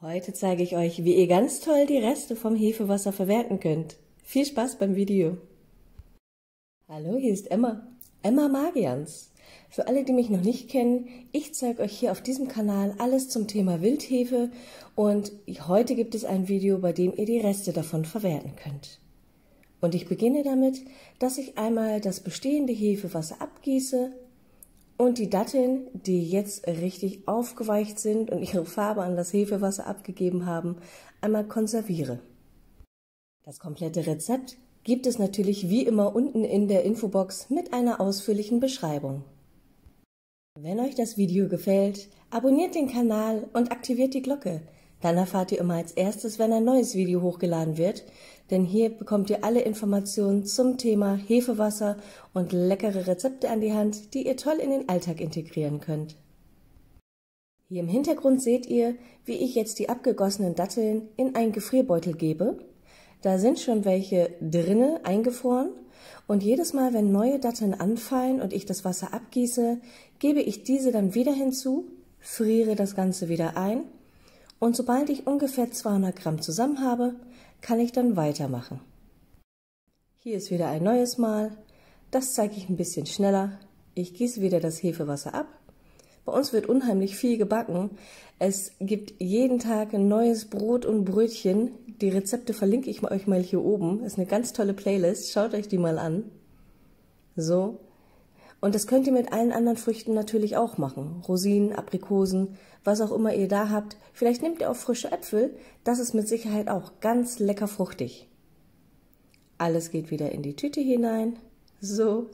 Heute zeige ich euch, wie ihr ganz toll die Reste vom Hefewasser verwerten könnt. Viel Spaß beim Video! Hallo, hier ist Emma Magians. Für alle, die mich noch nicht kennen, ich zeige euch hier auf diesem Kanal alles zum Thema Wildhefe und heute gibt es ein Video, bei dem ihr die Reste davon verwerten könnt. Und ich beginne damit, dass ich einmal das bestehende Hefewasser abgieße und die Datteln, die jetzt richtig aufgeweicht sind und ihre Farbe an das Hefewasser abgegeben haben, einmal konserviere. Das komplette Rezept gibt es natürlich wie immer unten in der Infobox mit einer ausführlichen Beschreibung. Wenn euch das Video gefällt, abonniert den Kanal und aktiviert die Glocke. Dann erfahrt ihr immer als erstes, wenn ein neues Video hochgeladen wird, denn hier bekommt ihr alle Informationen zum Thema Hefewasser und leckere Rezepte an die Hand, die ihr toll in den Alltag integrieren könnt. Hier im Hintergrund seht ihr, wie ich jetzt die abgegossenen Datteln in einen Gefrierbeutel gebe. Da sind schon welche drinne eingefroren und jedes Mal, wenn neue Datteln anfallen und ich das Wasser abgieße, gebe ich diese dann wieder hinzu, friere das Ganze wieder ein und sobald ich ungefähr 200 Gramm zusammen habe, kann ich dann weitermachen. Hier ist wieder ein neues Mal. Das zeige ich ein bisschen schneller. Ich gieße wieder das Hefewasser ab. Bei uns wird unheimlich viel gebacken. Es gibt jeden Tag ein neues Brot und Brötchen. Die Rezepte verlinke ich euch mal hier oben. Das ist eine ganz tolle Playlist. Schaut euch die mal an. So. Und das könnt ihr mit allen anderen Früchten natürlich auch machen. Rosinen, Aprikosen, was auch immer ihr da habt. Vielleicht nehmt ihr auch frische Äpfel. Das ist mit Sicherheit auch ganz lecker fruchtig. Alles geht wieder in die Tüte hinein. So.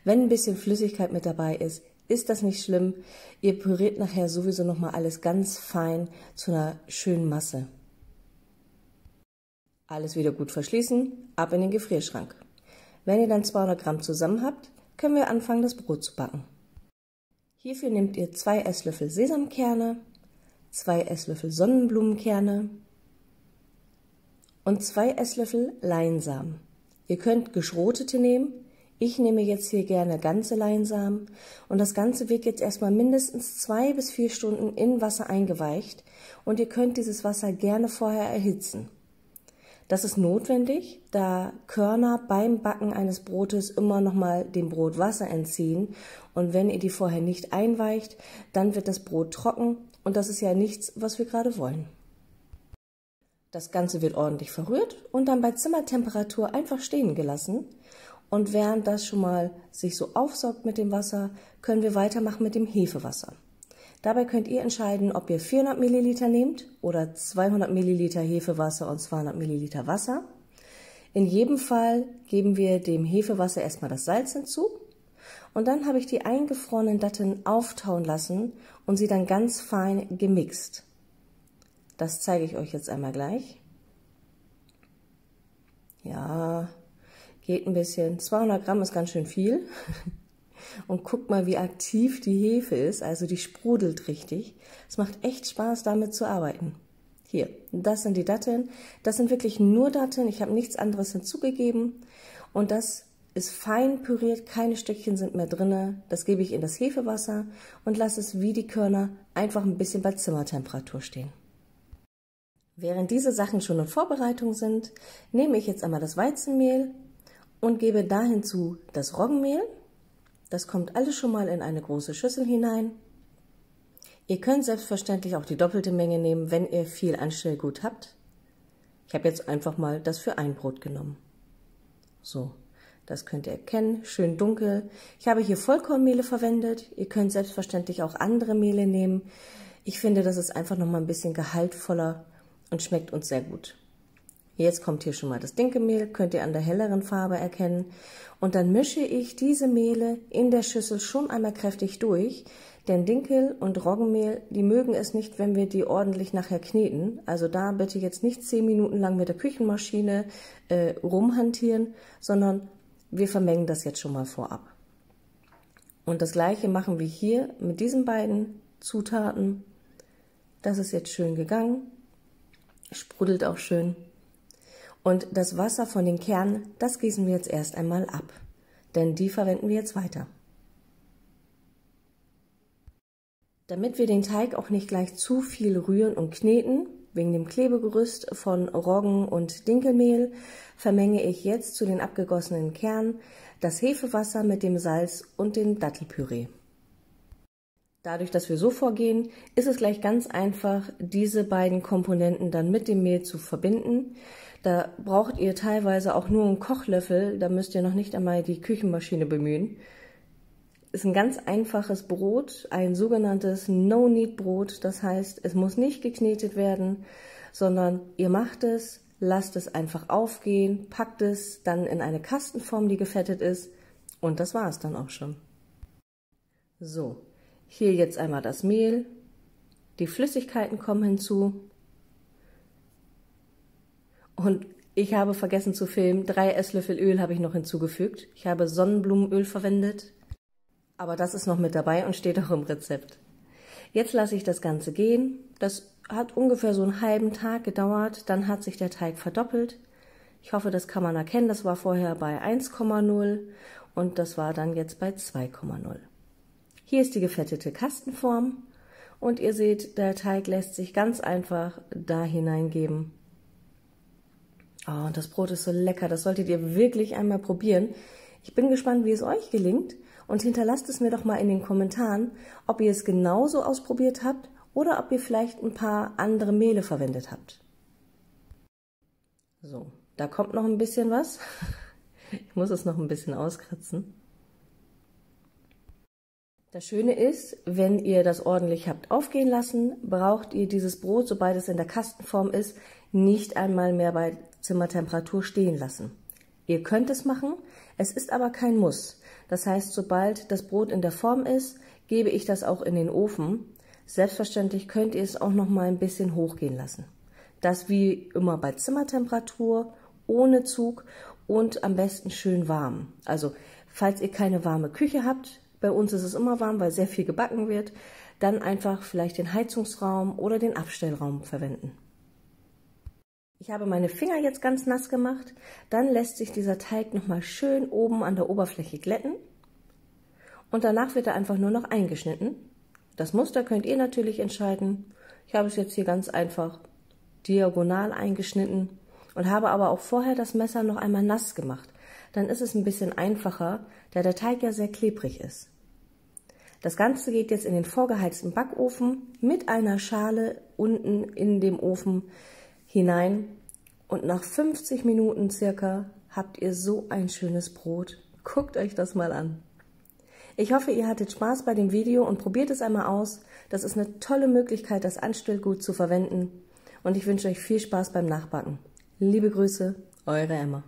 Wenn ein bisschen Flüssigkeit mit dabei ist, ist das nicht schlimm. Ihr püriert nachher sowieso nochmal alles ganz fein zu einer schönen Masse. Alles wieder gut verschließen, ab in den Gefrierschrank. Wenn ihr dann 200 Gramm zusammen habt, können wir anfangen, das Brot zu backen. Hierfür nehmt ihr 2 Esslöffel Sesamkerne, 2 Esslöffel Sonnenblumenkerne und 2 Esslöffel Leinsamen. Ihr könnt geschrotete nehmen. Ich nehme jetzt hier gerne ganze Leinsamen und das Ganze wird jetzt erstmal mindestens 2 bis 4 Stunden in Wasser eingeweicht und ihr könnt dieses Wasser gerne vorher erhitzen. Das ist notwendig, da Körner beim Backen eines Brotes immer nochmal dem Brot Wasser entziehen und wenn ihr die vorher nicht einweicht, dann wird das Brot trocken und das ist ja nichts, was wir gerade wollen. Das Ganze wird ordentlich verrührt und dann bei Zimmertemperatur einfach stehen gelassen und während das schon mal sich so aufsaugt mit dem Wasser, können wir weitermachen mit dem Hefewasser. Dabei könnt ihr entscheiden, ob ihr 400 Milliliter nehmt oder 200 Milliliter Hefewasser und 200 Milliliter Wasser. In jedem Fall geben wir dem Hefewasser erstmal das Salz hinzu und dann habe ich die eingefrorenen Datteln auftauen lassen und sie dann ganz fein gemixt. Das zeige ich euch jetzt einmal gleich. Ja, geht ein bisschen. 200 Gramm ist ganz schön viel. Und guckt mal, wie aktiv die Hefe ist, also die sprudelt richtig. Es macht echt Spaß, damit zu arbeiten. Hier, das sind die Datteln. Das sind wirklich nur Datteln, ich habe nichts anderes hinzugegeben. Und das ist fein püriert, keine Stückchen sind mehr drin. Das gebe ich in das Hefewasser und lasse es wie die Körner einfach ein bisschen bei Zimmertemperatur stehen. Während diese Sachen schon in Vorbereitung sind, nehme ich jetzt einmal das Weizenmehl und gebe da hinzu das Roggenmehl. Das kommt alles schon mal in eine große Schüssel hinein. Ihr könnt selbstverständlich auch die doppelte Menge nehmen, wenn ihr viel Anstellgut habt. Ich habe jetzt einfach mal das für ein Brot genommen. So, das könnt ihr erkennen, schön dunkel. Ich habe hier Vollkornmehle verwendet. Ihr könnt selbstverständlich auch andere Mehle nehmen. Ich finde, das ist einfach noch mal ein bisschen gehaltvoller und schmeckt uns sehr gut. Jetzt kommt hier schon mal das Dinkelmehl, könnt ihr an der helleren Farbe erkennen. Und dann mische ich diese Mehle in der Schüssel schon einmal kräftig durch, denn Dinkel und Roggenmehl, die mögen es nicht, wenn wir die ordentlich nachher kneten. Also da bitte jetzt nicht 10 Minuten lang mit der Küchenmaschine rumhantieren, sondern wir vermengen das jetzt schon mal vorab. Und das gleiche machen wir hier mit diesen beiden Zutaten. Das ist jetzt schön gegangen, sprudelt auch schön. Und das Wasser von den Kernen, das gießen wir jetzt erst einmal ab, denn die verwenden wir jetzt weiter. Damit wir den Teig auch nicht gleich zu viel rühren und kneten, wegen dem Klebegerüst von Roggen und Dinkelmehl, vermenge ich jetzt zu den abgegossenen Kernen das Hefewasser mit dem Salz und dem Dattelpüree. Dadurch, dass wir so vorgehen, ist es gleich ganz einfach, diese beiden Komponenten dann mit dem Mehl zu verbinden. Da braucht ihr teilweise auch nur einen Kochlöffel, da müsst ihr noch nicht einmal die Küchenmaschine bemühen. Ist ein ganz einfaches Brot, ein sogenanntes No-Knead-Brot. Das heißt, es muss nicht geknetet werden, sondern ihr macht es, lasst es einfach aufgehen, packt es dann in eine Kastenform, die gefettet ist, und das war es dann auch schon. So, hier jetzt einmal das Mehl, die Flüssigkeiten kommen hinzu und ich habe vergessen zu filmen, 3 Esslöffel Öl habe ich noch hinzugefügt. Ich habe Sonnenblumenöl verwendet. Aber das ist noch mit dabei und steht auch im Rezept. Jetzt lasse ich das Ganze gehen. Das hat ungefähr so einen halben Tag gedauert. Dann hat sich der Teig verdoppelt. Ich hoffe, das kann man erkennen. Das war vorher bei 1,0 und das war dann jetzt bei 2,0. Hier ist die gefettete Kastenform. Und ihr seht, der Teig lässt sich ganz einfach da hineingeben. Oh, und das Brot ist so lecker. Das solltet ihr wirklich einmal probieren. Ich bin gespannt, wie es euch gelingt. Und hinterlasst es mir doch mal in den Kommentaren, ob ihr es genauso ausprobiert habt oder ob ihr vielleicht ein paar andere Mehle verwendet habt. So, da kommt noch ein bisschen was. Ich muss es noch ein bisschen auskratzen. Das Schöne ist, wenn ihr das ordentlich habt aufgehen lassen, braucht ihr dieses Brot, sobald es in der Kastenform ist, nicht einmal mehr bei Zimmertemperatur stehen lassen. Ihr könnt es machen, es ist aber kein Muss. Das heißt, sobald das Brot in der Form ist, gebe ich das auch in den Ofen. Selbstverständlich könnt ihr es auch noch mal ein bisschen hochgehen lassen. Das wie immer bei Zimmertemperatur, ohne Zug und am besten schön warm. Also, falls ihr keine warme Küche habt, bei uns ist es immer warm, weil sehr viel gebacken wird, dann einfach vielleicht den Heizungsraum oder den Abstellraum verwenden. Ich habe meine Finger jetzt ganz nass gemacht, dann lässt sich dieser Teig nochmal schön oben an der Oberfläche glätten und danach wird er einfach nur noch eingeschnitten. Das Muster könnt ihr natürlich entscheiden. Ich habe es jetzt hier ganz einfach diagonal eingeschnitten und habe aber auch vorher das Messer noch einmal nass gemacht. Dann ist es ein bisschen einfacher, da der Teig ja sehr klebrig ist. Das Ganze geht jetzt in den vorgeheizten Backofen mit einer Schale unten in dem Ofen hinein und nach 50 Minuten circa habt ihr so ein schönes Brot. Guckt euch das mal an. Ich hoffe, ihr hattet Spaß bei dem Video und probiert es einmal aus. Das ist eine tolle Möglichkeit, das Anstellgut zu verwenden und ich wünsche euch viel Spaß beim Nachbacken. Liebe Grüße, eure Emma.